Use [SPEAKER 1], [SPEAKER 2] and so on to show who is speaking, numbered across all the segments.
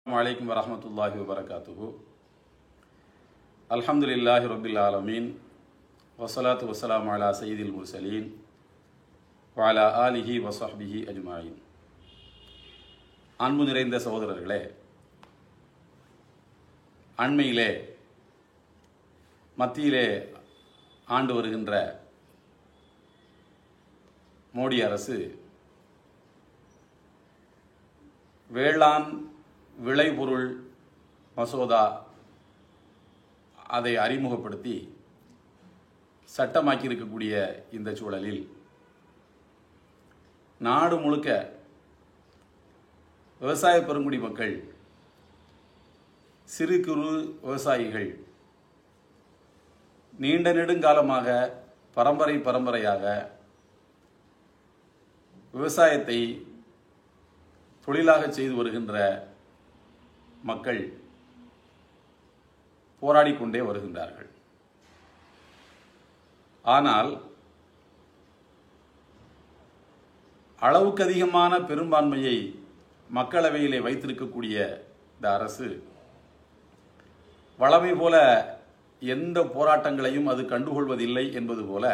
[SPEAKER 1] Assalamualaikum warahmatullahi wabarakatuh. Alhamdulillahi rabbil alamin. Wassalatu wassalamu ala sayyidil mursalin wa ala alihi wa sahbihi ajma'in. அன்பு நிறைந்த சகோதரர்களே, அண்மையிலே மத்தியிலே ஆண்டு வருகின்ற மோடி அரசு வேளாண் விளைபொருள் மசோதா அதை அறிமுகப்படுத்தி சட்டமாக்கி இருக்கக்கூடிய இந்த சூழலில் நாடு முழுக்க விவசாய பெருங்குடி மக்கள், சிறு குறு விவசாயிகள் நீண்ட நெடுங்காலமாக பரம்பரையாக விவசாயத்தை தொழிலாக செய்து வருகின்ற மக்கள் போராடிக்கொண்டே வருகின்றார்கள். ஆனால் அளவுக்கு அதிகமான பெரும்பான்மையை மக்களவையிலே வைத்திருக்கக்கூடிய இந்த அரசு வழமை போல எந்த போராட்டங்களையும் அது கண்டுகொள்வதில்லை என்பது போல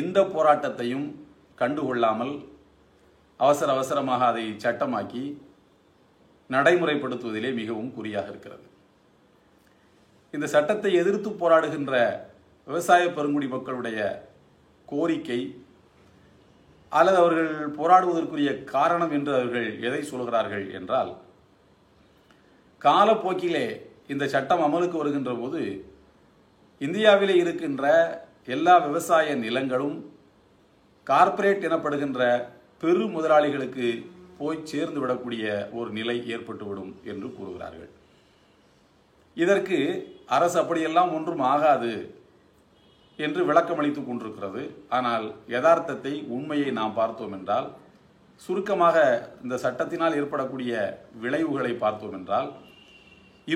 [SPEAKER 1] இந்த போராட்டத்தையும் கண்டுகொள்ளாமல் அவசரமாக அதை சட்டமாக்கி நடைமுறைப்படுத்துவதிலே மிகவும் குறியாக இருக்கிறது. இந்த சட்டத்தை எதிர்த்து போராடுகின்ற விவசாய பெருங்குடி மக்களுடைய கோரிக்கை அல்லது அவர்கள் போராடுவதற்குரிய காரணம் என்று அவர்கள் எதை சொல்கிறார்கள் என்றால், காலப்போக்கிலே இந்த சட்டம் அமலுக்கு வருகின்ற போது இந்தியாவிலே இருக்கின்ற எல்லா விவசாய நிலங்களும் கார்ப்பரேட் எனப்படுகின்ற பெரு முதலாளிகளுக்கு போய் சேர்ந்து விடக்கூடிய ஒரு நிலை ஏற்பட்டுவிடும் என்று கூறுகிறார்கள். இதற்கு அரசு அப்படியெல்லாம் ஒன்றும் ஆகாது என்று விளக்கமளித்துக் கொண்டிருக்கிறது. ஆனால் யதார்த்தத்தை, உண்மையை நாம் பார்த்தோம் என்றால், சுருக்கமாக இந்த சட்டத்தினால் ஏற்படக்கூடிய விளைவுகளை பார்த்தோம் என்றால்,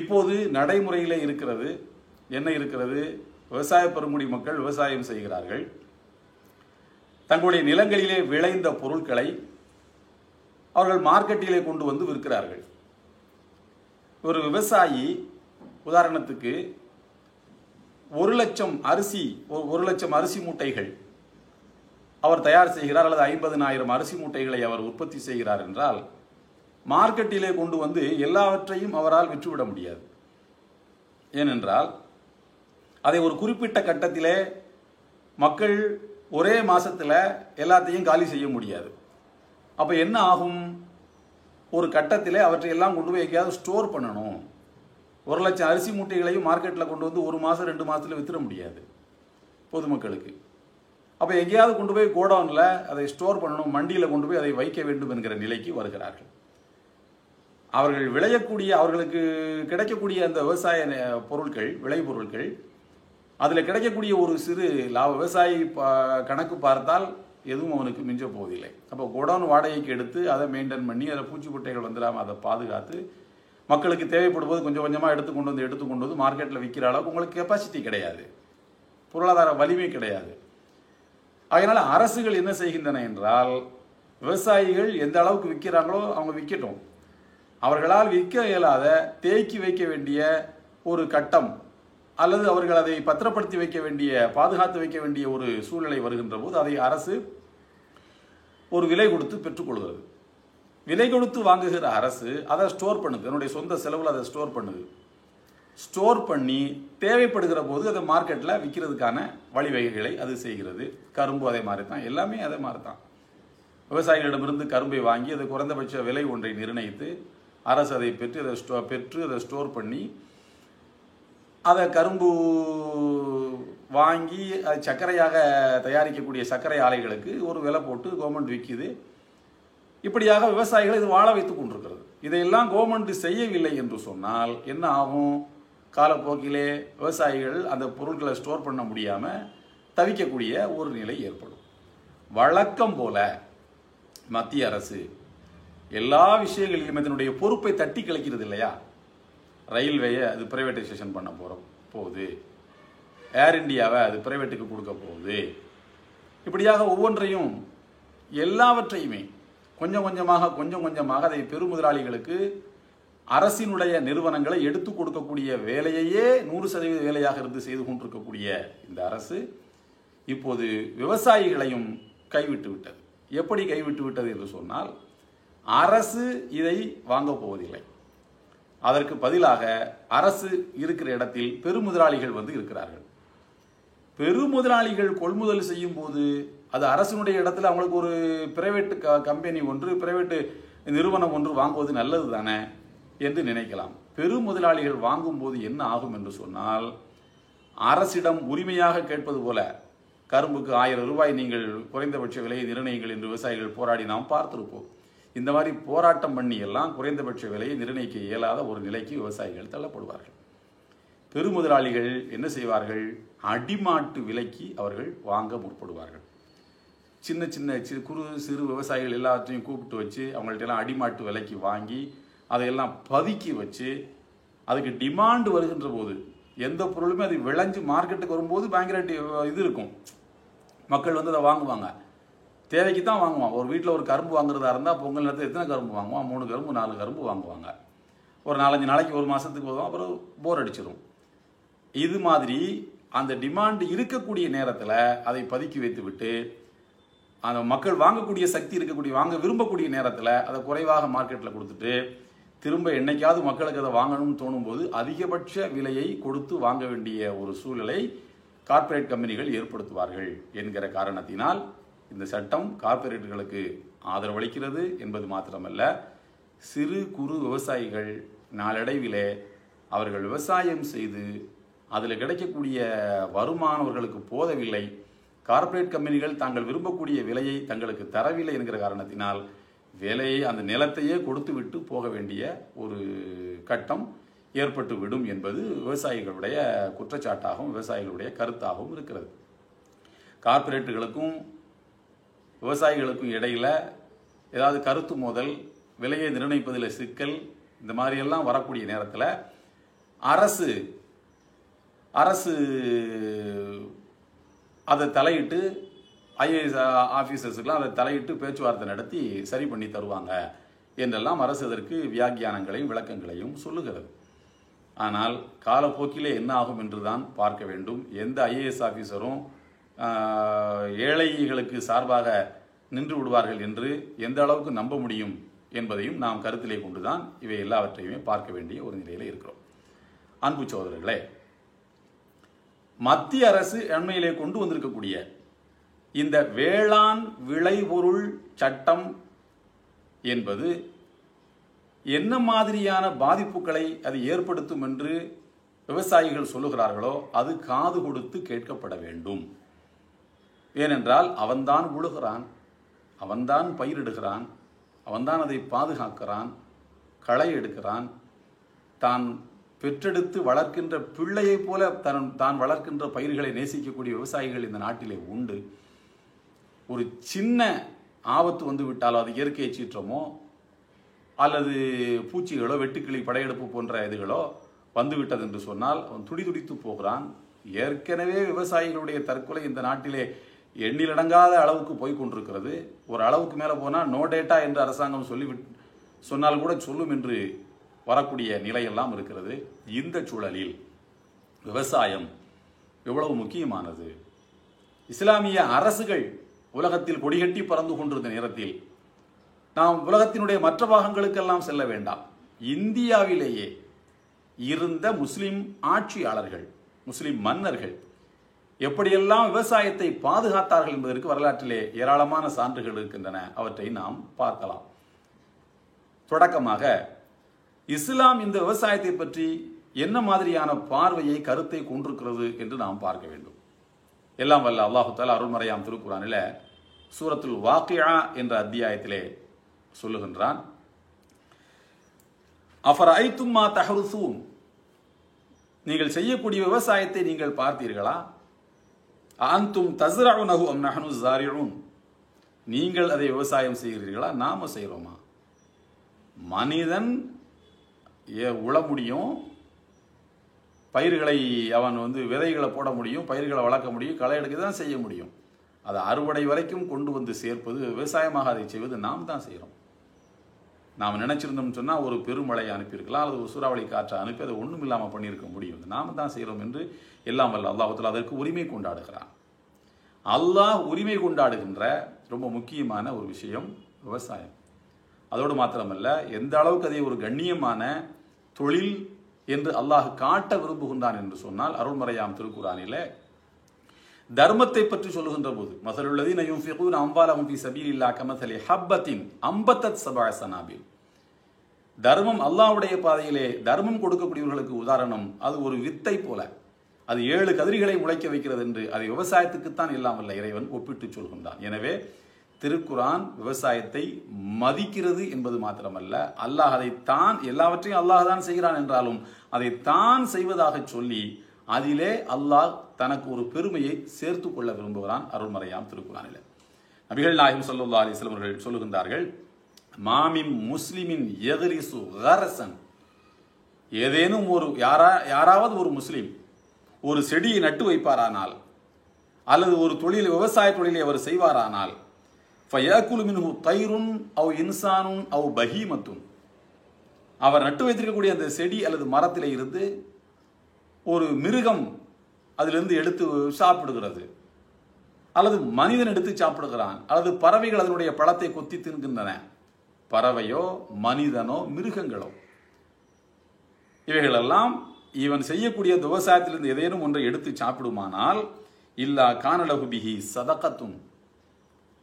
[SPEAKER 1] இப்போது நடைமுறையிலே இருக்கிறது என்ன இருக்கிறது? விவசாய பெருங்குடி மக்கள் விவசாயம் செய்கிறார்கள். தங்களுடைய நிலங்களிலே விளைந்த பொருட்களை அவர்கள் மார்க்கெட்டிலே கொண்டு வந்து விற்கிறார்கள். ஒரு விவசாயி உதாரணத்துக்கு 1,00,000 அரிசி மூட்டைகள் அவர் தயார் செய்கிறார், அல்லது 50,000 அரிசி மூட்டைகளை அவர் உற்பத்தி செய்கிறார் என்றால், மார்க்கெட்டிலே கொண்டு வந்து எல்லாவற்றையும் அவரால் விற்றுவிட முடியாது. ஏனென்றால் அதை ஒரு குறிப்பிட்ட கட்டத்திலே மக்கள் ஒரே மாசத்துல எல்லாத்தையும் காலி செய்ய முடியாது. அப்ப என்ன ஆகும்? ஒரு கட்டத்திலே அவற்றை எல்லாம் கொண்டு போய் எங்கேயாவது ஸ்டோர் பண்ணணும். 1,00,000 அரிசி மூட்டைகளையும் மார்க்கெட்டில் கொண்டு வந்து 1 மாதம் 2 மாதத்தில் வித்துட முடியாது பொதுமக்களுக்கு. அப்போ எங்கேயாவது கொண்டு போய் கோடவுனில் அதை ஸ்டோர் பண்ணணும், மண்டியில் கொண்டு போய் அதை வைக்க வேண்டும் என்கிற நிலைக்கு வருகிறார்கள். அவர்கள் விளையக்கூடிய, அவர்களுக்கு கிடைக்கக்கூடிய அந்த விவசாய பொருட்கள், விளைபொருட்கள், அதில் கிடைக்கக்கூடிய ஒரு சிறு லாப, விவசாயி கணக்கு பார்த்தால் எதுவும் அவனுக்கு மிஞ்ச போவதில்லை. அப்போ கோடவுன் வாடகைக்கு எடுத்து அதை மெயின்டைன் பண்ணி அதில் பூச்சிக்கொட்டைகள் வந்துடாமல் அதை பாதுகாத்து மக்களுக்கு தேவைப்படும்போது கொஞ்சம் கொஞ்சமாக எடுத்து கொண்டு வந்து மார்க்கெட்டில் விற்கிற அளவுக்கு உங்களுக்கு கெப்பாசிட்டி கிடையாது, பொருளாதார வலிமை கிடையாது. அதனால் அரசுகள் என்ன செய்கின்றன என்றால், விவசாயிகள் எந்த அளவுக்கு விற்கிறாங்களோ அவங்க விற்கட்டும், அவர்களால் விற்க இயலாத தேக்கி வைக்க வேண்டிய ஒரு கட்டம் அல்லது அவர்கள் அதை பத்திரப்படுத்தி வைக்க வேண்டிய, பாதுகாத்து வைக்க வேண்டிய ஒரு சூழ்நிலை வருகின்ற போது அதை அரசு ஒரு விலை கொடுத்து பெற்றுக்கொள்கிறது. விலை கொடுத்து வாங்குகிற அரசு அதை ஸ்டோர் பண்ணுது, தன்னுடைய சொந்த செலவில் அதை ஸ்டோர் பண்ணுது. ஸ்டோர் பண்ணி தேவைப்படுகிற போது அதை மார்க்கெட்டில் விற்கிறதுக்கான வழிவகைகளை அது செய்கிறது. கரும்பு அதே மாதிரி தான், எல்லாமே அதே மாதிரி தான். விவசாயிகளிடமிருந்து கரும்பை வாங்கி அதை குறைந்தபட்ச விலை ஒன்றை நிர்ணயித்து அரசு அதை பெற்று அதை ஸ்டோர் பண்ணி அதை கரும்பு வாங்கி அது சர்க்கரையாக தயாரிக்கக்கூடிய சர்க்கரை ஆலைகளுக்கு ஒரு விலை போட்டு கவர்மெண்ட் விற்கிது. இப்படியாக விவசாயிகள் இது வாழ வைத்துக் கொண்டிருக்கிறது. இதையெல்லாம் கவர்மெண்ட் செய்யவில்லை என்று சொன்னால் என்ன ஆகும்? காலப்போக்கிலே விவசாயிகள் அந்த பொருட்களை ஸ்டோர் பண்ண முடியாமல் தவிக்கக்கூடிய ஒரு நிலை ஏற்படும். வழக்கம் போல மத்திய அரசு எல்லா விஷயங்களிலும் இதனுடைய பொறுப்பை தட்டி கழிக்கிறது இல்லையா? ரயில்வேயை அது பிரைவேட்டைசேஷன் பண்ண போகுது, ஏர் இந்தியாவை அது பிரைவேட்டுக்கு கொடுக்க போகுது. இப்படியாக ஒவ்வொன்றையும் எல்லாவற்றையுமே கொஞ்சம் கொஞ்சமாக அதை பெருமுதலாளிகளுக்கு அரசினுடைய நிறுவனங்களை எடுத்து கொடுக்கக்கூடிய வேலையையே 100% வேலையாக இருந்து செய்து கொண்டிருக்கக்கூடிய இந்த அரசு இப்போது விவசாயிகளையும் கைவிட்டு விட்டது. எப்படி கைவிட்டு விட்டது என்று சொன்னால், அரசு இதை வாங்கப் போவதில்லை. அதற்கு பதிலாக அரசு இருக்கிற இடத்தில் பெருமுதலாளிகள் இருக்கிறார்கள். பெருமுதலாளிகள் கொள்முதல் செய்யும் போது அது அரசினுடைய இடத்துல அவங்களுக்கு ஒரு பிரைவேட் கம்பெனி ஒன்று, பிரைவேட் நிறுவனம் ஒன்று வாங்குவது நல்லது தானே என்று நினைக்கலாம். பெருமுதலாளிகள் வாங்கும் போது என்ன ஆகும் என்று சொன்னால், அரசிடம் உரிமையாக கேட்பது போல கரும்புக்கு 1000 ரூபாய் நீங்கள் குறைந்தபட்ச விலையை நிர்ணயிங்கள் என்று விவசாயிகள் போராடி நாம் பார்த்திருப்போம். இந்த மாதிரி போராட்டம் பண்ணி எல்லாம் குறைந்தபட்ச விலையை நிர்ணயிக்க இயலாத ஒரு நிலைக்கு விவசாயிகள் தள்ளப்படுவார்கள். பெருமுதலாளிகள் என்ன செய்வார்கள்? அடிமாட்டு விலைக்கு அவர்கள் வாங்க முற்படுவார்கள். சின்ன சின்ன குறு சிறு விவசாயிகள் எல்லாத்தையும் கூப்பிட்டு வச்சு அவங்கள்ட்ட எல்லாம் அடிமாட்டு விலைக்கு வாங்கி அதையெல்லாம் பதுக்கி வச்சு அதுக்கு டிமாண்ட் வருகின்ற போது, எந்த பொருளுமே அது விளைஞ்சு மார்க்கெட்டுக்கு வரும்போது பயங்கர இது இருக்கும், மக்கள் அதை வாங்குவாங்க. தேவைக்கு தான் வாங்குவான். ஒரு வீட்டில் ஒரு கரும்பு வாங்குறதா இருந்தால் பொங்கல் நேரத்தில் எத்தனை கரும்பு வாங்குவான்? 3 கரும்பு 4 கரும்பு வாங்குவாங்க. ஒரு 4-5 நாளைக்கு, ஒரு மாதத்துக்கு போதும், அப்புறம் போர் அடிச்சிடும். இது மாதிரி அந்த டிமாண்ட் இருக்கக்கூடிய நேரத்தில் அதை பதுக்கி வைத்து விட்டு அந்த மக்கள் வாங்கக்கூடிய சக்தி இருக்கக்கூடிய, வாங்க விரும்பக்கூடிய நேரத்தில் அதை குறைவாக மார்க்கெட்டில் கொடுத்துட்டு திரும்ப என்னைக்காவது மக்களுக்கு அதை வாங்கணும்னு தோணும் போது அதிகபட்ச விலையை கொடுத்து வாங்க வேண்டிய ஒரு சூழலை கார்ப்பரேட் கம்பெனிகள் ஏற்படுத்துவார்கள் என்கிற காரணத்தினால் இந்த சட்டம் கார்ப்பரேட்டுகளுக்கு ஆதரவளிக்கிறது என்பது மாத்திரமல்ல, சிறு குறு விவசாயிகள் நாளடைவிலே அவர்கள் விவசாயம் செய்து அதில் கிடைக்கக்கூடிய வருமானம் அவர்களுக்கு போதவில்லை, கார்ப்பரேட் கம்பெனிகள் தாங்கள் விரும்பக்கூடிய விலையை தங்களுக்கு தரவில்லை என்கிற காரணத்தினால் வேலையை அந்த நிலத்தையே கொடுத்து விட்டு போக வேண்டிய ஒரு கட்டம் ஏற்பட்டு விடும் என்பது விவசாயிகளுடைய குற்றச்சாட்டாகவும் விவசாயிகளுடைய கருத்தாகவும் இருக்கிறது. கார்ப்பரேட்டுகளுக்கும் விவசாயிகளுக்கும் இடையில ஏதாவது கருத்து மோதல், விலையை நிர்ணயிப்பதில் சிக்கல், இந்த மாதிரியெல்லாம் வரக்கூடிய நேரத்தில் அரசு அதை தலையிட்டு ஐஏஎஸ் ஆஃபீஸர்ஸுக்கெல்லாம் அதை தலையிட்டு பேச்சுவார்த்தை நடத்தி சரி பண்ணி தருவாங்க என்றெல்லாம் அரசு அதற்கு வியாக்கியானங்களையும் விளக்கங்களையும் சொல்லுகிறது. ஆனால் காலப்போக்கிலே என்ன ஆகும் என்று தான் பார்க்க வேண்டும். எந்த ஐஏஎஸ் ஆஃபீஸரும் ஏழைகளுக்கு சார்பாக நின்று விடுவார்கள் என்று எந்த அளவுக்கு நம்ப முடியும் என்பதையும் நாம் கருத்திலே கொண்டுதான் இவை எல்லாவற்றையுமே பார்க்க வேண்டிய ஒரு நிலையில் இருக்கிறோம். அன்பு சகோதரர்களே, மத்திய அரசு அண்மையிலே கொண்டு வந்திருக்கக்கூடிய இந்த வேளாண் விளைபொருள் சட்டம் என்பது என்ன மாதிரியான பாதிப்புகளை அது ஏற்படுத்தும் என்று விவசாயிகள் சொல்லுகிறார்களோ அது காது கொடுத்து கேட்கப்பட வேண்டும். ஏனென்றால் அவன்தான் உழுகிறான், அவன்தான் பயிரிடுகிறான், அவன்தான் அதை பாதுகாக்கிறான், களை எடுக்கிறான். தான் பெற்றெடுத்து வளர்க்கின்ற பிள்ளையைப் போல தான் வளர்க்கின்ற பயிர்களை நேசிக்கக்கூடிய விவசாயிகள் இந்த நாட்டிலே உண்டு. ஒரு சின்ன ஆபத்து வந்து விட்டாலோ, அது இயற்கை சீற்றமோ அல்லது பூச்சிகளோ வெட்டுக்கிளி படையெடுப்பு போன்ற இதுகளோ வந்துவிட்டது என்று சொன்னால் அவன் துடிதுடித்து போகிறான். ஏற்கனவே விவசாயிகளுடைய தற்கொலை இந்த நாட்டிலே எண்ணிலடங்காத அளவுக்கு போய் கொண்டிருக்கிறது. ஒரு அளவுக்கு மேலே போனால் நோ டேட்டா என்று அரசாங்கம் சொன்னால் கூட சொல்லும் என்று வரக்கூடிய நிலையெல்லாம் இருக்கிறது. இந்த சூழலில் விவசாயம் எவ்வளவு முக்கியமானது. இஸ்லாமிய அரசுகள் உலகத்தில் கொடிகட்டி பறந்து கொண்டிருந்த நேரத்தில் நாம் உலகத்தினுடைய மற்ற பாகங்களுக்கெல்லாம் செல்ல வேண்டாம். இந்தியாவிலேயே இருந்த முஸ்லிம் ஆட்சியாளர்கள், முஸ்லிம் மன்னர்கள் எப்படியெல்லாம் விவசாயத்தை பாதுகாத்தார்கள் என்பதற்கு வரலாற்றிலே ஏராளமான சான்றுகள் இருக்கின்றன. அவற்றை நாம் பார்க்கலாம். தொடக்கமாக இஸ்லாம் இந்த விவசாயத்தை பற்றி என்ன மாதிரியான பார்வையை, கருத்தை கொண்டிருக்கிறது என்று நாம் பார்க்க வேண்டும். எல்லாம் வல்ல அல்லாஹு தஆலா அருள்மறையாம் திருக்குர்ஆனில் சூரத்துல் வாக்கியா என்ற அத்தியாயத்திலே சொல்லுகின்றான், அஃபரைத்தும் மா தஹ்ருஸூன், நீங்கள் செய்யக்கூடிய விவசாயத்தை நீங்கள் பார்த்தீர்களா? அன்தும் தஸ்ரஉனஹு அம் நஹ்னு ஸாரிஊன், நீங்கள் அதை விவசாயம் செய்கிறீர்களா, நாம செய்கிறோமா? மனிதன் உழ முடியும், பயிர்களை அவன் விதைகளை போட முடியும், பயிர்களை வளர்க்க முடியும், களை எடுக்க தான் செய்ய முடியும். அதை அறுவடை வரைக்கும் கொண்டு வந்து சேர்ப்பது, விவசாயமாக அதை செய்வது நாம் தான் செய்கிறோம். நாம் நினைச்சிருந்தோம்னு சொன்னால் ஒரு பெருமழையை அனுப்பியிருக்கலாம், அல்லது ஒரு சூறாவளி காற்றை அனுப்பி அதை ஒன்றும் இல்லாமல் பண்ணியிருக்க முடியும். நாம் தான் செய்கிறோம் என்று எல்லாம் வல்ல அல்லாஹ் அதற்கு உரிமை கொண்டாடுகிறான். அல்லாஹ் உரிமை கொண்டாடுகின்ற ரொம்ப முக்கியமான ஒரு விஷயம் விவசாயம். அதோடு மாத்திரமல்ல, எந்த அளவுக்கு அதை ஒரு கண்ணியமான தொழில் என்று அல்லாஹ் காட்ட விரும்புகின்றான் என்று சொன்னால், அருள்மறையாம் திருக்குரானிலே தர்மத்தை பற்றி சொல்லுகின்ற போது, மஸலுல்லதீன யுன்ஃபிகூன அம்வாலஹும் ஃபீ ஸபீலில்லாஹ் கமஸலி ஹப்பத்தின் அம்பத்தத் சபஅ ஸனாபில். தர்மம், அல்லாஹ்வுடைய பாதையிலே தர்மம் கொடுக்கக்கூடியவர்களுக்கு உதாரணம் அது ஒரு வித்தை போல, அது 7 கதிர்களை முளைக்க வைக்கிறது என்று அதை விவசாயத்துக்குத்தான் இல்லாமல் இறைவன் ஒப்பிட்டு சொல்கின்றான். எனவே திருக்குரான் விவசாயத்தை மதிக்கிறது என்பது மாத்திரமல்ல, அல்லாஹ் அதை தான் எல்லாவற்றையும் அல்லாஹ் தான் செய்கிறான் என்றாலும் அதை தான் செய்வதாக சொல்லி அதிலே அல்லாஹ் தனக்கு ஒரு பெருமையை சேர்த்து கொள்ள விரும்புகிறான் அருள்மறையாம் திருக்குரானில். நபிகள் நாயகம் ஸல்லல்லாஹு அலைஹி வஸல்லம் அவர்கள் சொல்லுகின்றார்கள், மாமின் முஸ்லிமின் யக்ரிசு கரசன். ஏதேனும் ஒரு யாராவது ஒரு முஸ்லிம் ஒரு செடியை நட்டு வைப்பாரானால், அல்லது ஒரு தொழில் விவசாய தொழிலை அவர் செய்வாரானால், ஃபயகுலு மின்ஹு தைருன் அவ் இன்சானுன் அவ் பஹீமத்துன். அவர் நட்டு வைத்திருக்கக்கூடிய அந்த செடி அல்லது மரத்திலே இருந்து ஒரு மிருகம் அதிலிருந்து எடுத்து சாப்பிடுகிறது, அல்லது மனிதன் எடுத்து சாப்பிடுகிறான், அல்லது பறவைகள் அதனுடைய பழத்தை கொத்தி தின்கின்றன. பறவையோ மனிதனோ மிருகங்களோ இவைகளெல்லாம் இவன் செய்யக்கூடிய விவசாயத்திலிருந்து ஏதேனும் ஒன்றை எடுத்து சாப்பிடுமானால், இல்லா கானலஹு பிஹி சதகத்துன்,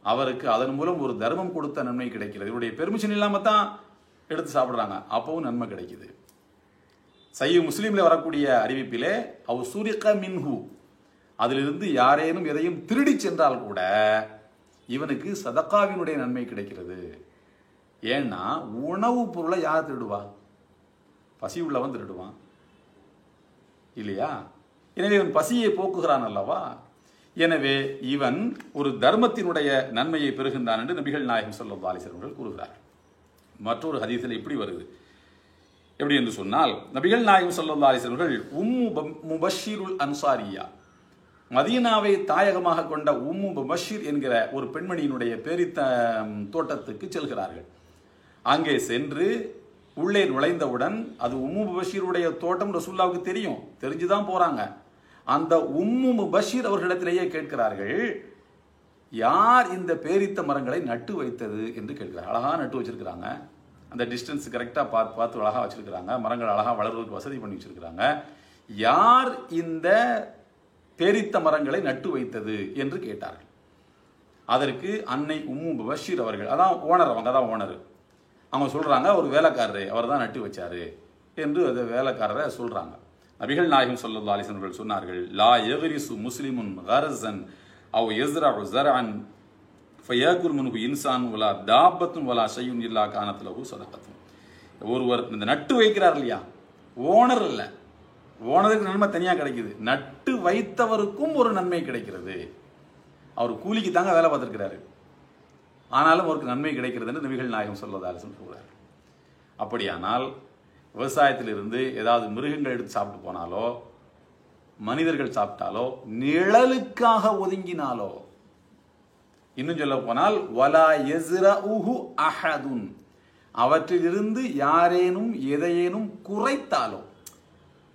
[SPEAKER 1] அவருக்கு அதன் மூலம் ஒரு தர்மம் கொடுத்த நன்மை கிடைக்கிறது. இவருடைய பெர்மிஷன் இல்லாம தான் எடுத்து சாப்பிடுறாங்க, அப்பவும் நன்மை கிடைக்குது. சஹீஹ் முஸ்லிம்ல வரக்கூடிய அறிவிப்பிலே அவ் சுரிக மின்ஹு, அதிலிருந்து யாரேனும் எதையும் திருடி சென்றால் கூட இவனுக்கு சதகாவினுடைய நன்மை கிடைக்கிறது. ஏன்னா உணவு பொருளை யார் திருடுவா? பசி உள்ளவன் திருடுவான் இல்லையா? எனவே இவன் பசியை போக்குகிறான் அல்லவா? எனவே இவன் ஒரு தர்மத்தினுடைய நன்மையை பெறுகின்றான் என்று நபிகள் நாயகம் ஸல்லல்லாஹு அலைஹி வஸல்லம் அவர்கள் கூறுகிறார். மற்றொரு ஹதீஸில் இப்படி வருது, எப்படி என்று சொன்னால், நபிகள் நாயகம் ஸல்லல்லாஹு அலைஹி வஸல்லம் அவர்கள் உம்மு முபஷிருல் அன்சாரியா, மதீனாவை தாயகமாக கொண்ட உம்மு முபஷிர் என்கிற ஒரு பெண்மணியினுடைய பேரித்த தோட்டத்துக்கு செல்கிறார்கள். அங்கே சென்று உள்ளே நுழைந்தவுடன் அது உம்மு முபஷிருடைய தோட்டம் ரசூலுல்லாஹ்வுக்கு தெரியும், தெரிஞ்சுதான் போறாங்க. அந்த உம்மு முபஷிர் அவர்களிடத்திலேயே கேட்கிறார்கள், யார் இந்த பேரித்த மரங்களை நட்டு வைத்தது என்று கேட்கிறார். அழகா நட்டு வச்சிருக்கிறாங்க, அந்த டிஸ்டன்ஸ் கரெக்டா பார்த்து அழகா வச்சிருக்கிறாங்க, மரங்கள் அழகா வளர்வதற்கு வசதி பண்ணி வச்சிருக்கிறாங்க. யார் இந்த பேரித்த மரங்களை நட்டு வைத்தது என்று கேட்டார்கள். அதற்கு அன்னை உம்மு முபஷிர் அவர்கள், அதான் ஓனர், அவங்க தான் ஓனர், அவங்க சொல்றாங்க ஒரு வேலைக்காரரு அவர் தான் நட்டு வச்சாரு என்று அந்த வேலைக்காரரை சொல்றாங்க. நபிகள் நாயகம் ஸல்லல்லாஹு அலைஹி வஸல்லம் அவர்கள் சொன்னார்கள், லா யக்ரிசு முஸ்லிமுன் கர்ஸன் அவ் யஸ்ரஉ ஸர்அன் ஃபயகுல் மின்ஹு இன்சான் வலா தாபத்துன் வலா ஷையுன் இல்லா கானத் லஹு ஸதகத்துன். ஒருவர் இந்த நட்டு வைக்கிறார் இல்லையா, ஓனர் இல்ல, ஓனருக்கு நன்மை தனியா கிடைக்குது, நட்டு வைத்தவருக்கும் ஒரு நன்மை கிடைக்கிறது. அவர் கூலிக்கு தாங்க வேலை பார்த்திருக்கிறாரு, ஆனாலும் அவருக்கு நன்மை கிடைக்கிறது என்று நபிகள் நாயகம் ஸல்லல்லாஹு அலைஹி வஸல்லம் சொல்றார். அப்படியானால் விவசாயத்திலிருந்து ஏதாவது மிருகங்கள் எடுத்து சாப்பிட்டு போனாலோ, மனிதர்கள் சாப்பிட்டாலோ, நிழலுக்காக ஒதுங்கினாலோ, இன்னும் சொல்ல போனால் வலா யஸ்ரஉஹு அஹதுன், அவற்றிலிருந்து யாரேனும் எதையேனும் குறைத்தாலோ,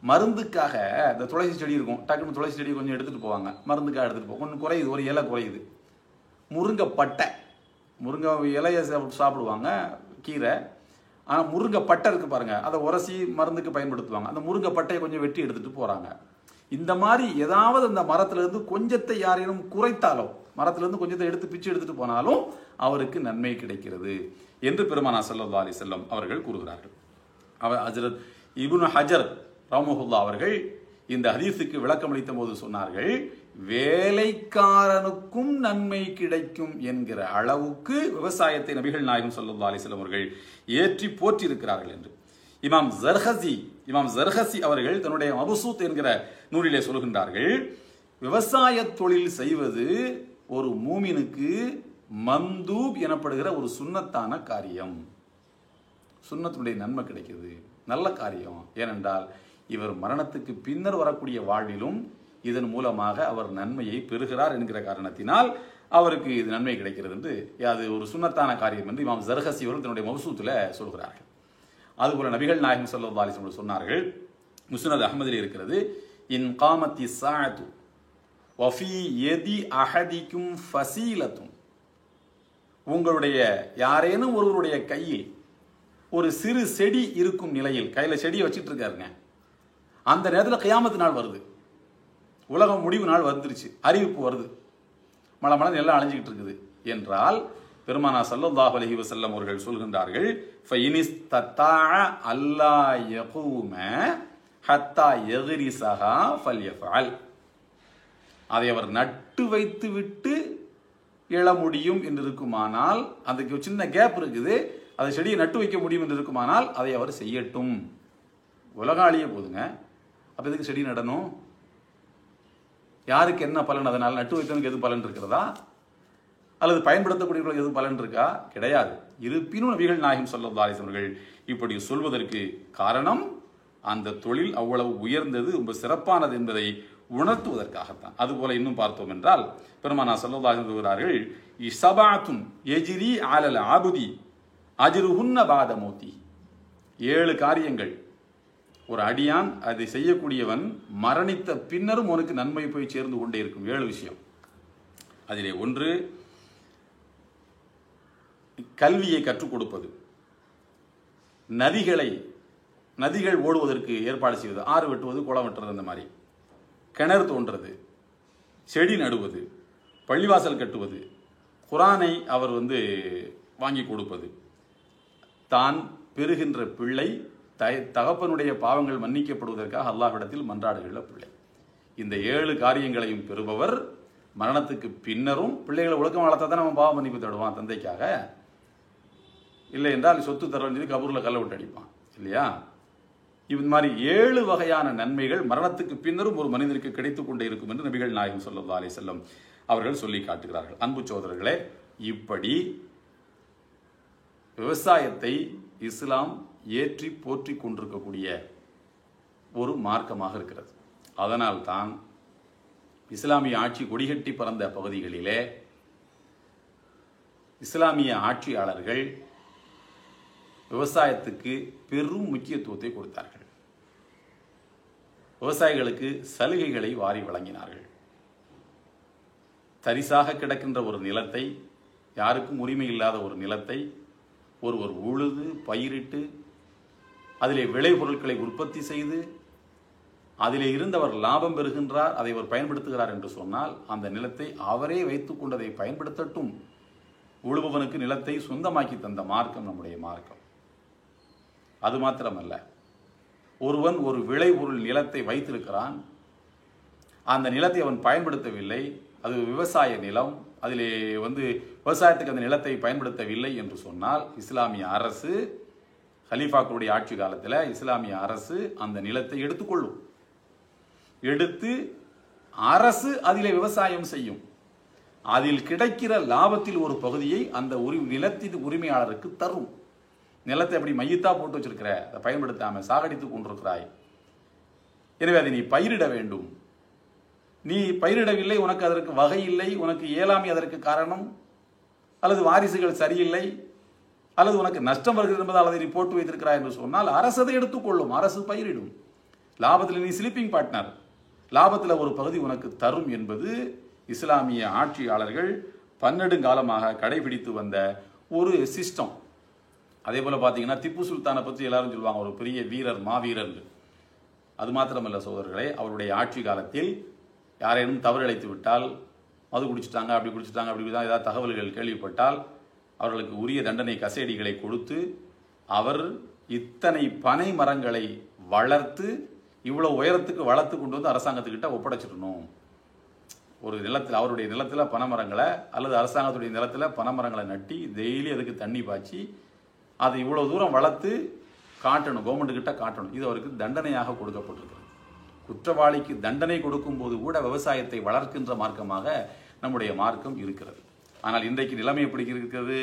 [SPEAKER 1] மருந்துக்காக இந்த துளசி செடி இருக்கும், டக்குனு துளசி செடி கொஞ்சம் எடுத்துட்டு போவாங்க, மருந்துக்காக எடுத்துட்டு போவோம், கொஞ்சம் குறையுது, ஒரு இலை குறையுது. முருங்கை பட்டை, முருங்கை இலையை சாப்பிடுவாங்க, கீரை, ஆனால் முருங்கை பட்டை இருக்கு பாருங்க, அதை உரசி மருந்துக்கு பயன்படுத்துவாங்க, அந்த முருங்கை பட்டையை கொஞ்சம் வெட்டி எடுத்துட்டு போறாங்க. இந்த மாதிரி ஏதாவது அந்த மரத்திலிருந்து கொஞ்சத்தை யாரேனும் குறைத்தாலோ, மரத்திலிருந்து கொஞ்சத்தை எடுத்து பிச்சு எடுத்துட்டு போனாலும் அவருக்கு நன்மை கிடைக்கிறது என்று பெருமானார் ஸல்லல்லாஹு அலைஹி வஸல்லம் அவர்கள் கூறுகிறார்கள். ஹஜ்ரத் இப்னு ஹஜர் ரஹ்மத்துல்லாஹி அவர்கள் இந்த ஹதீஸுக்கு விளக்கம் அளித்த போது சொன்னார்கள், வேலைக்காரனுக்கும் நன்மை கிடைக்கும் என்கிற அளவுக்கு விவசாயத்தை நபிகள் நாயகம் ஸல்லல்லாஹு அலைஹி வஸல்லம் அவர்கள் ஏற்றி போற்றி இருக்கிறார்கள் என்று இமாம் ஜர்ஹசி அவர்கள் தன்னுடைய மபசூத் என்கிற நூலிலே சொல்கின்றார்கள். விவசாய தொழில் செய்வது ஒரு மூமினுக்கு மந்தூப் எனப்படுகிற ஒரு சுன்னத்தான காரியம், சுன்னத்துடைய நன்மை கிடைக்கிறது, நல்ல காரியம். ஏனென்றால் இவர் மரணத்துக்கு பின்னர் வரக்கூடிய வாழ்விலும் இதன் மூலமாக அவர் நன்மையை பெறுகிறார் என்கிற காரணத்தினால் அவருக்கு இது நன்மை கிடைக்கிறது என்று, அது ஒரு சுன்னத்தான காரியம் என்று இமாம் ஜர்ஹசி அவர்கள் தன்னுடைய மவ்சூத்தில் சொல்கிறார்கள். அதுபோல நபிகள் நாயகம் ஸல்லல்லாஹு அலைஹி வஸல்லம் சொன்னார்கள், முஸ்னத் அஹ்மதில் இருக்கிறது, இன் காமத்தி ஸாஅத்து வஃபி யதி அஹதிக்கும் ஃபஸீலத்துன், உங்களுடைய யாரேனும் ஒருவருடைய கையில் ஒரு சிறு செடி இருக்கும் நிலையில், கையில செடியை வச்சுட்டு இருக்காருங்க, அந்த நேரத்தில் கியாமத்து நாள் வருது, உலகம் முடிவு நாள் வந்துருச்சு, அறிவிப்பு வருது, மழை மழை எல்லாம் அழிஞ்சிக்கிட்டு இருக்குது என்றால், பெருமானா ஸல்லல்லாஹு அலைஹி வஸல்லம் அவர்கள் சொல்கின்றார்கள், ஃபைனிஸ்தத்தாஅ அல்லா யகூம ஹத்தா யக்ரிஸஹா ஃபல்யஃபஅல், அதை அவர் நட்டு வைத்து விட்டு எழ முடியும் என்று இருக்குமானால், அதுக்கு சின்ன கேப் இருக்குது, அதை செடியை நட்டு வைக்க முடியும் என்று இருக்குமானால் அதை அவர் செய்யட்டும். உலகம் அழிய போதுங்க, அப்ப எதுக்கு செடி நடணும்? யாருக்கு என்ன பலன்? அதனால் நட்டு வைத்தவனுக்கு எது பலன் இருக்கிறதா? அல்லது பயன்படுத்தக்கூடியவர்களுக்கு எது பலன் இருக்கா? கிடையாது. இருப்பினும் நபிகள் நாயகம் ஸல்லல்லாஹு அலைஹி வஸல்லம் அவர்கள் இப்படி சொல்வதற்கு காரணம், அந்த தொழில் அவ்வளவு உயர்ந்தது, ரொம்ப சிறப்பானது என்பதை உணர்த்துவதற்காகத்தான். அதுபோல இன்னும் பார்த்தோம் என்றால், பெருமானா ஸல்லல்லாஹு அலைஹி வஸல்லம் சொல்கிறார்கள், இஸபாத்துன் யஜ்ரி அலல் ஆபுதி அஜ்ருஹுன்ன பாத மௌதி, 7 காரியங்கள் ஒரு அடியான் அதை செய்யக்கூடியவன் மரணித்த பின்னரும் உனக்கு நன்மை போய் சேர்ந்து கொண்டே இருக்கும். 7 விஷயம். அதிலே ஒன்று, கல்வியை கற்றுக் கொடுப்பது, நதிகள் ஓடுவதற்கு ஏற்பாடு செய்வது, ஆறு வெட்டுவது, குளம் வெட்டுறது, அந்த மாதிரி கிணறு தோன்றது, செடி நடுவது, பள்ளிவாசல் கட்டுவது, குரானை அவர் வாங்கி கொடுப்பது, தான் பெறுகின்ற பிள்ளை தகப்பனுடைய பாவங்கள் மன்னிக்கப்படுவதற்காக அல்லாஹ்விடத்தில் மன்றாடுகிற பிள்ளை. இந்த 7 காரியங்களையும் பெறுபவர் மரணத்துக்கு பின்னரும், பிள்ளைகளை ஒழுக்கம் வளர்த்தா தான் நம்ம பாவ மன்னிப்பு தேடுவான் தந்தைக்காக, இல்லை என்றால் சொத்து தரன்னு சொல்லி கபூரில் கல்லை விட்டு அடிப்பான் இல்லையா? இந்த மாதிரி 7 வகையான நன்மைகள் மரணத்துக்கு பின்னரும் ஒரு மனிதனுக்கு கிடைத்துக் கொண்டே இருக்கும் என்று நபிகள் நாயகம் ஸல்லல்லாஹு அலைஹி வஸல்லம் அவர்கள் சொல்லி காட்டுகிறார்கள். அன்பு சகோதரர்களே, இப்படி விவசாயத்தை இஸ்லாம் ஏற்றி போற்றி கொண்டிருக்கக்கூடிய ஒரு மார்க்கமாக இருக்கிறது. அதனால்தான் இஸ்லாமிய ஆட்சி கொடிகட்டி பறந்த பகுதிகளிலே இஸ்லாமிய ஆட்சியாளர்கள் விவசாயத்துக்கு பெரும் முக்கியத்துவத்தை கொடுத்தார்கள். விவசாயிகளுக்கு சலுகைகளை வாரி வழங்கினார்கள். தரிசாக கிடக்கின்ற ஒரு நிலத்தை, யாருக்கும் உரிமை இல்லாத ஒரு நிலத்தை ஒருவர் உழுது பயிரிட்டு அதிலே விளைபொருட்களை உற்பத்தி செய்து அதிலே இருந்தவர் லாபம் பெறுகின்றார், அதை அவர் பயன்படுத்துகிறார் என்று சொன்னால், அந்த நிலத்தை அவரே வைத்துக் கொண்டதை பயன்படுத்தட்டும். உழுபவனுக்கு நிலத்தை சொந்தமாக்கி தந்த மார்க்கம் நம்முடைய மார்க்கம். அது மாத்திரமல்ல, ஒருவன் ஒரு விளைபொருள் நிலத்தை வைத்திருக்கிறான், அந்த நிலத்தை அவன் பயன்படுத்தவில்லை, அது விவசாய நிலம், அதிலே விவசாயத்துக்கு அந்த நிலத்தை பயன்படுத்தவில்லை என்று சொன்னால், இஸ்லாமிய அரசு, கலீஃபாக்களுடைய ஆட்சி காலத்தில் இஸ்லாமிய அரசு அந்த நிலத்தை எடுத்துக்கொள்ளும். எடுத்து அரசு அதிலே விவசாயம் செய்யும். அதில் கிடைக்கிற லாபத்தில் ஒரு பகுதியை அந்த நிலத்தின் உரிமையாளருக்கு தரும். நிலத்தை அப்படி மையத்தா போட்டு வச்சிருக்கிற, அதை பயன்படுத்தாம சாகடித்துக் கொண்டிருக்கிறாய், எனவே அதை நீ பயிரிட வேண்டும். நீ பயிரிடவில்லை, உனக்கு அதற்கு வகை இல்லை, உனக்கு இயலாமை அதற்கு காரணம், அல்லது வாரிசுகள் சரியில்லை, அல்லது உனக்கு நஷ்டம் வருகிறது என்பதால் அதை நீ போட்டு வைத்திருக்கிறாய் என்று சொன்னால் அரசு அதை எடுத்துக்கொள்ளும், அரசு பயிரிடும். லாபத்தில் நீ ஸ்லீப்பிங் பார்ட்னர், லாபத்தில் ஒரு பகுதி உனக்கு தரும் என்பது இஸ்லாமிய ஆட்சியாளர்கள் பன்னெடுங்காலமாக கடைபிடித்து வந்த ஒரு சிஸ்டம். அதே போல பார்த்தீங்கன்னா, திப்பு சுல்தானை பற்றி எல்லாரும் சொல்லுவாங்க, ஒரு பெரிய வீரர், மாவீரர். அது மாத்திரமல்ல சகோதரர்களே, அவருடைய ஆட்சி காலத்தில் யாரேனும் தவறிழைத்து விட்டால், மது குடிச்சிட்டாங்க, அப்படி குடிச்சிட்டாங்க, அப்படி தான் ஏதாவது தகவல்கள் கேள்விப்பட்டால் அவர்களுக்கு உரிய தண்டனை கசேடிகளை கொடுத்து, அவர் இத்தனை பனை மரங்களை வளர்த்து இவ்வளவு உயரத்துக்கு வளர்த்து கொண்டு வந்து அரசாங்கத்துக்கிட்ட ஒப்படைச்சிடணும். ஒரு நிலத்தில், அவருடைய நிலத்தில் பனைமரங்களை அல்லது அரசாங்கத்துடைய நிலத்தில் பனைமரங்களை நட்டி டெய்லி அதுக்கு தண்ணி பாய்ச்சி அதை இவ்வளவு தூரம் வளர்த்து காட்டணும், கவர்மெண்ட் கிட்ட காட்டணும். இது அவருக்கு தண்டனையாக கொடுக்கப்பட்டிருக்கிறது. குற்றவாளிக்கு தண்டனை கொடுக்கும் போது கூட விவசாயத்தை வளர்க்கின்ற மார்க்கமாக நம்முடைய மார்க்கம் இருக்கிறது. ஆனால் இன்றைக்கு நிலைமை எப்படி இருக்கிறது?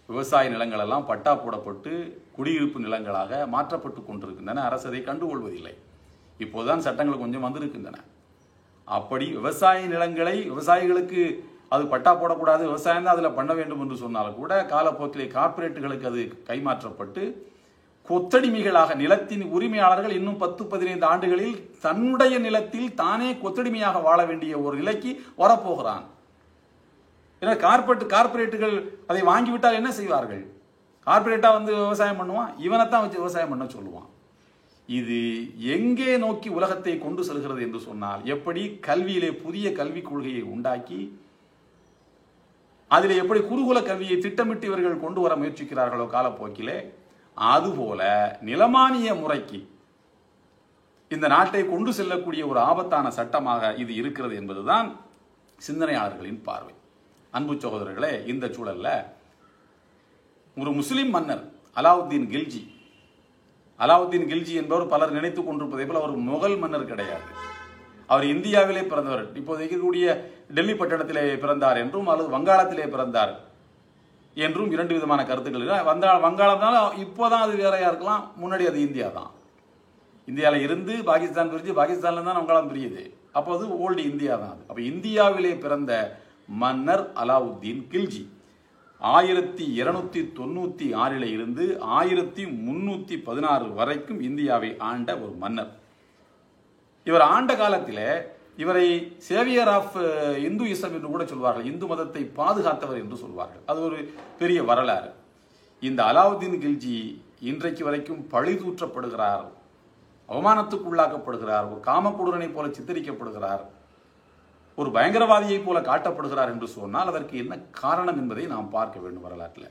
[SPEAKER 1] விவசாய நிலங்கள் எல்லாம் பட்டா போடப்பட்டு குடியிருப்பு நிலங்களாக மாற்றப்பட்டு கொண்டிருக்கின்றன. அரசு அதை கண்டுகொள்வதில்லை. இப்போதுதான் சட்டங்கள் கொஞ்சம் வந்திருக்கின்றன. அப்படி விவசாய நிலங்களை விவசாயிகளுக்கு அது பட்டா போடக்கூடாது, விவசாயம் தான் அதில் பண்ண வேண்டும் என்று சொன்னாலும் கூட காலப்போக்கிலே கார்ப்பரேட்டுகளுக்கு அது கைமாற்றப்பட்டு கொத்தடிமைகளாக நிலத்தின் உரிமையாளர்கள் இன்னும் 10-15 ஆண்டுகளில் தன்னுடைய நிலத்தில் தானே கொத்தடிமையாக வாழ வேண்டிய ஒரு நிலைக்கு வரப்போகிறான். ஏன்னா கார்ப்பரேட்டுகள் அதை வாங்கிவிட்டால் என்ன செய்வார்கள்? கார்ப்பரேட்டா வந்து விவசாயம் பண்ணுவான், இவனைத்தான் வச்சு விவசாயம் பண்ண சொல்லுவான். இது எங்கே நோக்கி உலகத்தை கொண்டு செல்கிறது என்று சொன்னால், எப்படி கல்வியிலே புதிய கல்விக் கொள்கையை உண்டாக்கி அதில் எப்படி குருகுல கல்வியை திட்டமிட்டு இவர்கள் கொண்டு வர முயற்சிக்கிறார்களோ காலப்போக்கிலே, அதுபோல நிலமானிய முறைக்கு இந்த நாட்டை கொண்டு செல்லக்கூடிய ஒரு ஆபத்தான சட்டமாக இது இருக்கிறது என்பதுதான் சிந்தனையாளர்களின் பார்வை. அன்பு சகோதரர்களே, இந்த சூழல்ல ஒரு முஸ்லிம் மன்னர் அலாவுத்தீன் கில்ஜி என்பவர் பலர் நினைத்துக் கொண்டிருப்பதை போல அவர் முகல் மன்னர் கிடையாது. அவர் இந்தியாவிலே பிறந்தவர். இப்போது இருக்கக்கூடிய டெல்லி பட்டணத்திலே பிறந்தார் என்றும் அல்லது வங்காளத்திலே பிறந்தார் என்றும் 2 விதமான கருத்துக்கள். வங்காளம்னால இப்போதான் அது வேறையா இருக்கலாம், முன்னாடி அது இந்தியா தான். இந்தியாவில் இருந்து பாகிஸ்தான் பிரிஞ்சு, பாகிஸ்தான்ல தான் வங்காளம் பிரியுது. அப்போ அது ஓல்டு இந்தியா தான் அது. அப்போ இந்தியாவிலே பிறந்த மன்னர் அலாவுத்தீன் கில்ஜி 1296 இருந்து 1316 வரைக்கும் இந்தியாவை ஆண்ட ஒரு மன்னர். இவர் ஆண்ட காலத்தில் இவரை சேவியர் ஆஃப் இந்துயிசம் என்று கூட சொல்வார்கள். இந்து மதத்தை பாதுகாத்தவர் என்று சொல்வார்கள். அது ஒரு பெரிய வரலாறு. இந்த அலாவுத்தீன் கில்ஜி இன்றைக்கு வரைக்கும் பழி தூற்றப்படுகிறார், அவமானத்துக்கு உள்ளாக்கப்படுகிறார், ஒரு காமக்குடரனை போல சித்தரிக்கப்படுகிறார், ஒரு பயங்கரவாதியை போல காட்டப்படுகிறார் என்று சொன்னால் அதற்கு என்ன காரணம் என்பதை நாம் பார்க்க வேண்டும். வரலாற்றில்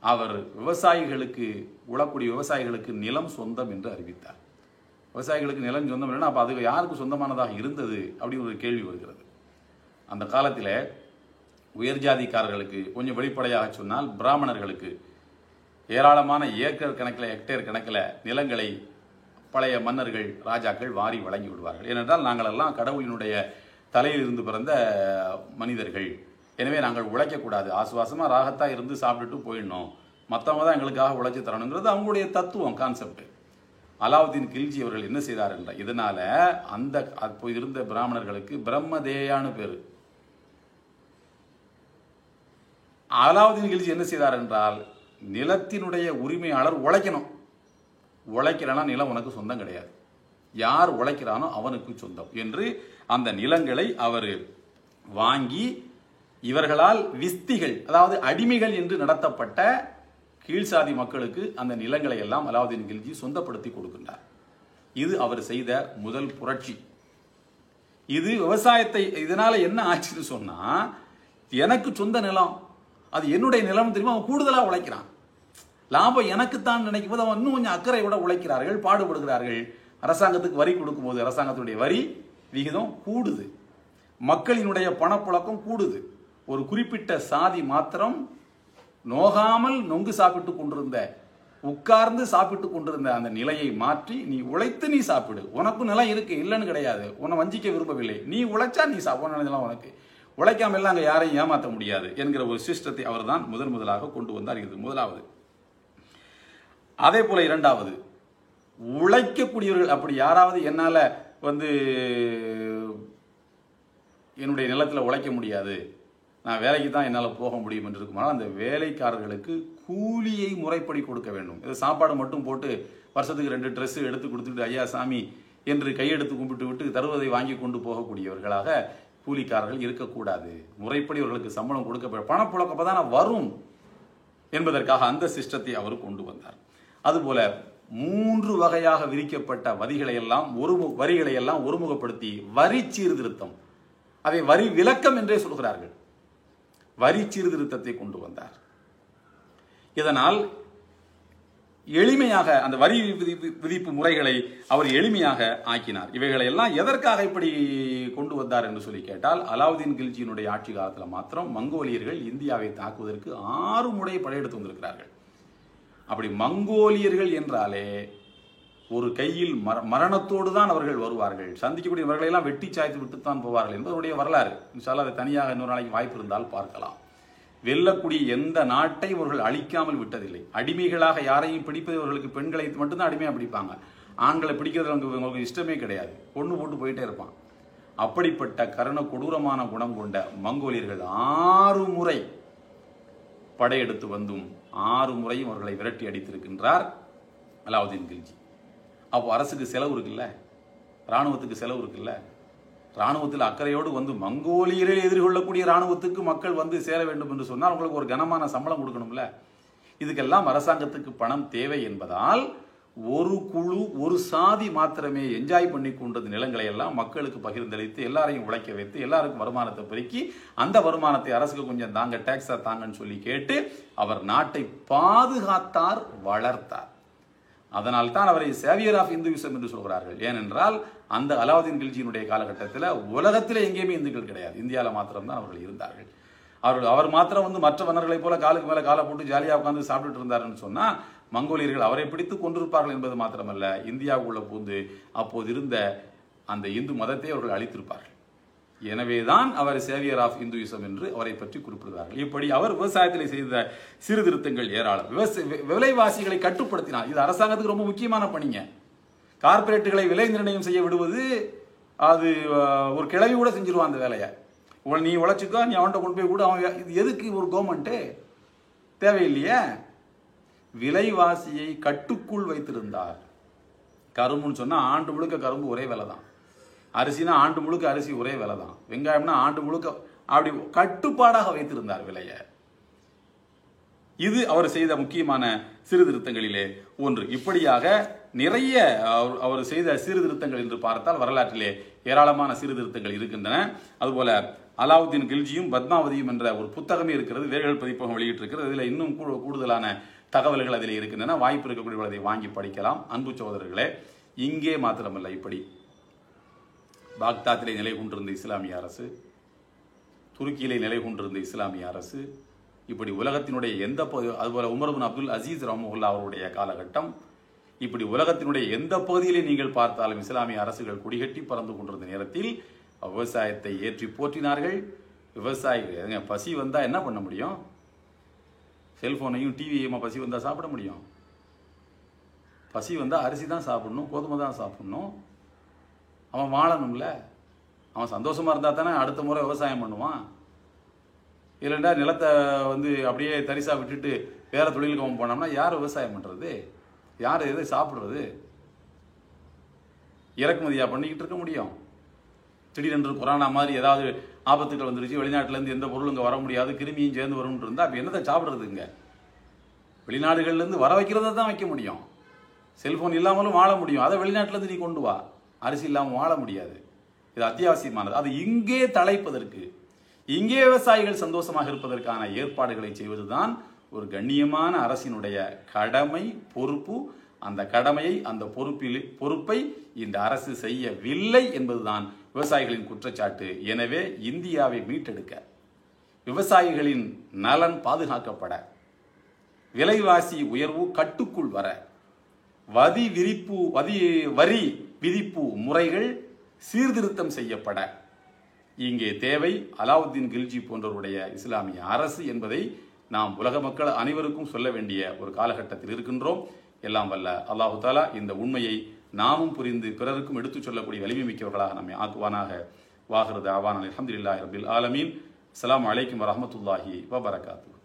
[SPEAKER 1] அவர் விவசாயிகளுக்கு, உழக்கூடிய விவசாயிகளுக்கு நிலம் சொந்தம் என்று அறிவித்தார். விவசாயிகளுக்கு நிலம் சொந்தம் இல்லைன்னா அப்போ அது யாருக்கு சொந்தமானதாக இருந்தது அப்படின்னு ஒரு கேள்வி வருகிறது. அந்த காலத்தில் உயர் ஜாதிக்காரர்களுக்கு, கொஞ்சம் வெளிப்படையாக சொன்னால் பிராமணர்களுக்கு ஏராளமான ஏக்கர் கணக்கில், ஹெக்டேர் கணக்கில் நிலங்களை பழைய மன்னர்கள், ராஜாக்கள் வாரி வழங்கி விடுவார்கள். ஏனென்றால் நாங்கள் எல்லாம் கடவுளினுடைய தலையில் இருந்து பிறந்த மனிதர்கள், எனவே நாங்கள் உழைக்கக்கூடாது, ஆசுவாசமாக ராகத்தாக இருந்து சாப்பிட்டுட்டு போயிடணும், மற்றவங்க தான் எங்களுக்காக உழைச்சி தரணுங்கிறது அவங்களுடைய தத்துவம், கான்செப்ட். அலாவுத்தீன் கில்ஜி அவர்கள் என்ன செய்தார் என்ற இதனால அந்த அப்போ இருந்த பிராமணர்களுக்கு பிரம்மதேயான்னு பேரு. அலாவுத்தீன் கில்ஜி என்ன செய்தார் என்றால், நிலத்தினுடைய உரிமையாளர் உழைக்கணும், உழைக்கிறனா நிலம் உனக்கு சொந்தம் கிடையாது, யார் உழைக்கிறானோ அவனுக்கு சொந்தம் என்று அந்த நிலங்களை அவர் வாங்கி இவர்களால் விஸ்திகள், அதாவது அடிமைகள் என்று நடத்தப்பட்ட கீழ்சாதி மக்களுக்கு அந்த நிலங்களை எல்லாம் அலாவுத்தீன் கில்ஜி சொந்தப்படுத்தி கொடுக்கின்றார். இது அவர் செய்த முதல் புரட்சி. இது விவசாயத்தை, இதனால என்ன ஆச்சுன்னு சொன்னா, எனக்கு சொந்த நிலம், அது என்னுடைய நிலம் தெரியுமா, அவன் கூடுதலா உழைக்கிறான், லாபம் எனக்குத்தான் நினைக்கும் போது அவன் இன்னும் கொஞ்சம் அக்கறையோட உழைக்கிறார்கள், பாடுபடுகிறார்கள். அரசாங்கத்துக்கு வரி கொடுக்கும்போது அரசாங்கத்துடைய வரி விகிதம் கூடுது, மக்களினுடைய பணப்புழக்கம் கூடுது. ஒரு குறிப்பிட்ட சாதி மாத்திரம் நோகாமல் நொங்கு சாப்பிட்டு கொண்டிருந்த, உட்கார்ந்து சாப்பிட்டு கொண்டிருந்த அந்த நிலையை மாற்றி, நீ உழைத்து நீ சாப்பிடு, உனக்கும் நிலம் இருக்கு, இல்லைன்னு கிடையாது, உன்னை வஞ்சிக்க விரும்பவில்லை, நீ உழைச்சா நீ சாப்பிட, உனக்கு உழைக்காம எல்லாம் அங்கே யாரையும் ஏமாற்ற முடியாது என்கிற ஒரு சிஸ்டத்தை அவர் தான் முதலாக கொண்டு வந்தார். இது முதலாவது. அதே போல இரண்டாவது, உழைக்கக்கூடியவர்கள், அப்படி யாராவது என்னால் என்னுடைய நிலத்தில் உழைக்க முடியாது, நான் வேலைக்கு தான் என்னால் போக முடியும் என்று இருக்குமானால் அந்த வேலைக்காரர்களுக்கு கூலியை முறைப்படி கொடுக்க வேண்டும். இது சாப்பாடு மட்டும் போட்டு வருஷத்துக்கு 2 ட்ரெஸ் எடுத்து கொடுத்துட்டு ஐயா சாமி என்று கையெடுத்து கும்பிட்டு விட்டு தருவதை வாங்கி கொண்டு போகக்கூடியவர்களாக கூலிக்காரர்கள் இருக்கக்கூடாது. முறைப்படி அவர்களுக்கு சம்பளம் கொடுக்க, பணப்புழக்கம் தானே வரும் என்பதற்காக அந்த சிஸ்டத்தை அவர் கொண்டு வந்தார். அதுபோல 3 வகையாக விதிக்கப்பட்ட வரிகளை எல்லாம் ஒருமுகப்படுத்தி வரி சீர்திருத்தம், அதை வரி விலக்கம் என்றே சொல்கிறார்கள், வரி சீர்திருத்தத்தை கொண்டு வந்தார். இதனால் எளிமையாக அந்த வரி விதிப்பு முறைகளை அவர் எளிமையாக ஆக்கினார். இவைகளை எல்லாம் எதற்காக இப்படி கொண்டு வந்தார் என்று சொல்லி கேட்டால், அலாவுத்தீன் கில்ஜியினுடைய ஆட்சி காலத்தில் மாத்திரம் மங்கோலியர்கள் இந்தியாவை தாக்குவதற்கு 6 முறை படையெடுத்து வந்திருக்கிறார்கள். அப்படி மங்கோலியர்கள் என்றாலே ஒரு கையில் மரணத்தோடு தான் அவர்கள் வருவார்கள், சந்திக்கக்கூடியவர்களை எல்லாம் வெட்டி சாய்த்து விட்டுத்தான் போவார்கள் என்பதனுடைய வரலாறு. இன்ஷால்லா அதை தனியாக இன்னொரு நாளைக்கு வாய்ப்பு இருந்தால் பார்க்கலாம். வெல்லக்கூடிய எந்த நாட்டை அவர்கள் அழிக்காமல் விட்டதில்லை. அடிமைகளாக யாரையும் பிடிப்பவர்களுக்கு பெண்களை மட்டும்தான் அடிமையாக பிடிப்பாங்க, ஆண்களை பிடிக்கிறது அவங்களுக்கு இஷ்டமே கிடையாது, பொண்ணு போட்டு போயிட்டே இருப்பான். அப்படிப்பட்ட கருண கொடூரமான குணம் கொண்ட மங்கோலியர்கள் 6 முறை படையெடுத்து வந்தும் 6 முறையும் அவர்களை விரட்டி அடித்திருக்கின்றார் அலாவுதீன் கில்ஜி. அப்போ அரசுக்கு செலவு இருக்குல்ல, இராணுவத்துக்கு செலவு இருக்குல்ல, இராணுவத்தில் அக்கறையோடு வந்து மங்கோலியரை எதிர்கொள்ளக்கூடிய இராணுவத்துக்கு மக்கள் வந்து சேர வேண்டும் என்று சொன்னால் அவங்களுக்கு ஒரு கனமான சம்பளம் கொடுக்கணும்ல. இதுக்கெல்லாம் அரசாங்கத்துக்கு பணம் தேவை என்பதால் ஒரு குழு ஒரு சாதி மாத்திரமே என்ஜாய் பண்ணி கொண்டது நிலங்களை எல்லாம் மக்களுக்கு பகிர்ந்தளித்து எல்லாரையும் உழைக்க வைத்து எல்லாருக்கும் வருமானத்தை பெருக்கி அந்த வருமானத்தை அரசுக்கு கொஞ்சம் தாங்க, டாக்ஸா தாங்கன்னு சொல்லி கேட்டு அவர் நாட்டை பாதுகாத்தார், வளர்த்தார். அதனால் தான் அவரை சேவியர் ஆஃப் இந்துவிசம் என்று சொல்கிறார்கள். ஏனென்றால் அந்த அலாவுதீன் கில்ஜியினுடைய காலகட்டத்தில் உலகத்தில் எங்கேயுமே இந்துக்கள் கிடையாது, இந்தியாவில் மாத்திரம்தான் அவர்கள் இருந்தார்கள். அவர் மாத்திரம் வந்து மற்ற மன்னர்களை போல காலுக்கு மேல காலை போட்டு ஜாலியாக உட்கார்ந்து சாப்பிட்டுட்டு இருந்தாருன்னு சொன்னா மங்கோலியர்கள் அவரை பிடித்து கொண்டிருப்பார்கள் என்பது மாத்திரமல்ல, இந்தியாவுக்குள்ள பூந்து அப்போது இருந்த அந்த இந்து மதத்தை அவர்கள் அழித்திருப்பார்கள். எனவேதான் அவர் சேவியர் ஆஃப் இந்துயிசம் என்று அவரை பற்றி குறிப்பிடுவார்கள். இப்படி அவர் விவசாயத்தில் செய்த சீர்திருத்தங்கள் ஏராளம். விலைவாசிகளை கட்டுப்படுத்தினார். இது அரசாங்கத்துக்கு ரொம்ப முக்கியமான பணிங்க. கார்பரேட்டுகளை விலை நிர்ணயம் செய்ய விடுவது அது ஒரு கிளவி கூட செஞ்சிருவான் அந்த வேலையை. நீ உழைச்சிக்கோ, நீ அவன்கிட்ட கொண்டு போய் கூட அவன் இது எதுக்கு ஒரு கவர்மெண்ட்டு தேவையில்லையே. விலைவாசியை கட்டுக்குள் வைத்திருந்தார். கரும்புன்னு சொன்னா ஆண்டு முழுக்க கரும்பு ஒரே விலை தான், அரிசினா ஆண்டு முழுக்க அரிசி ஒரே விலை தான், வெங்காயம்னா ஆண்டு முழுக்க அப்படி கட்டுப்பாடாக வைத்திருந்தார் விலையை. இது அவர் செய்த முக்கியமான சீர்திருத்தங்களிலே ஒன்று. இப்படியாக நிறைய அவர் செய்த சீர்திருத்தங்கள் என்று பார்த்தால் வரலாற்றிலே ஏராளமான சீர்திருத்தங்கள் இருக்கின்றன. அதுபோல அலாவுதீன் கில்ஜியும் பத்மாவதியும் என்ற ஒரு புத்தகமே இருக்கிறது, வேர்கள் பதிப்பகம் வெளியிட்டிருக்கிறது. இதில் இன்னும் கூடுதலான தகவல்கள் அதில் இருக்கின்றன. வாய்ப்பு இருக்கக்கூடிய அதை வாங்கி படிக்கலாம். அன்பு சகோதரர்களே, இங்கே மாத்திரமல்ல, இப்படி பாக்தாத்திலே நிலை கொண்டிருந்த இஸ்லாமிய அரசு, துருக்கியிலே நிலை கொண்டிருந்த இஸ்லாமிய அரசு, இப்படி உலகத்தினுடைய எந்த அதுபோல உமர் பின் அப்துல் அசீஸ் ரஹ்மத்துல்லாஹி அவருடைய காலகட்டம், இப்படி உலகத்தினுடைய எந்த பகுதியிலே நீங்கள் பார்த்தாலும் இஸ்லாமிய அரசுகள் குடிகட்டி பறந்து கொண்டிருந்த நேரத்தில் விவசாயத்தை ஏற்றி போற்றினார்கள். விவசாயிகள் பசி வந்தா என்ன பண்ண முடியும்? செல்போனையும் டிவியையும் பசி வந்தா சாப்பிட முடியும்? பசி வந்தா அரிசி தான் சாப்பிடணும், கோதுமை தான் சாப்பிடணும். அவன் வாழணும்ல. அவன் சந்தோஷமா இருந்தா தானே அடுத்த முறை விவசாயம் பண்ணுவான். இல்லைண்டா நிலத்தை வந்து அப்படியே தரிசா விட்டுட்டு வேற தொழிலுக்கு அவன் போனோம்னா யார் விவசாயம் பண்றது? யார் எதை சாப்பிடுறது? இறக்குமதியா பண்ணிக்கிட்டு இருக்க முடியும்? திடீரென்று கொரோனா மாதிரி ஏதாவது ஆபத்துகள் வந்துருச்சு, வெளிநாட்டிலேருந்து எந்த பொருளும் இங்கே வர முடியாது, கிருமியும் சேர்ந்து வரும்னு இருந்தால் அப்போ என்னத்தை சாப்பிட்றதுங்க? வெளிநாடுகள்லேருந்து வர வைக்கிறத தான் வைக்க முடியும். செல்ஃபோன் இல்லாமலும் வாழ முடியும். அதை வெளிநாட்டிலேருந்து நீ கொண்டு வா. அரிசி இல்லாமல் வாழ முடியாது. இது அத்தியாவசியமானது. அது இங்கே தழைப்பதற்கு, இங்கே விவசாயிகள் சந்தோஷமாக இருப்பதற்கான ஏற்பாடுகளை செய்வதுதான் ஒரு கண்ணியமான அரசினுடைய கடமை, பொறுப்பு. அந்த கடமையை, அந்த பொறுப்பை இந்த அரசு செய்யவில்லை என்பதுதான் விவசாயிகளின் குற்றச்சாட்டு. எனவே இந்தியாவை மீட்டெடுக்க, விவசாயிகளின் நலன் பாதுகாக்கப்பட, விலைவாசி உயர்வு கட்டுக்குள் வர, வரி விதிப்பு முறைகள் சீர்திருத்தம் செய்யப்பட இங்கே தேவை அலாவுதீன் கில்ஜி போன்றவருடைய இஸ்லாமிய அரசு என்பதை நாம் உலக மக்கள் அனைவருக்கும் சொல்ல வேண்டிய ஒரு காலகட்டத்தில் இருக்கின்றோம். எல்லாம் வல்ல அல்லாஹு தாலா இந்த உண்மையை நாமும் புரிந்து பிறருக்கும் எடுத்துச் சொல்லக்கூடிய வலிமை மிக்கவர்களாக நம்மை ஆக்குவானாக. வாஹிரு தஅவானா அல்ஹம்துலில்லாஹி ரப்பில் ஆலமீன். அஸ்ஸலாமு அலைக்கும் வரஹ்மத்துல்லாஹி வபரகாத்துஹு.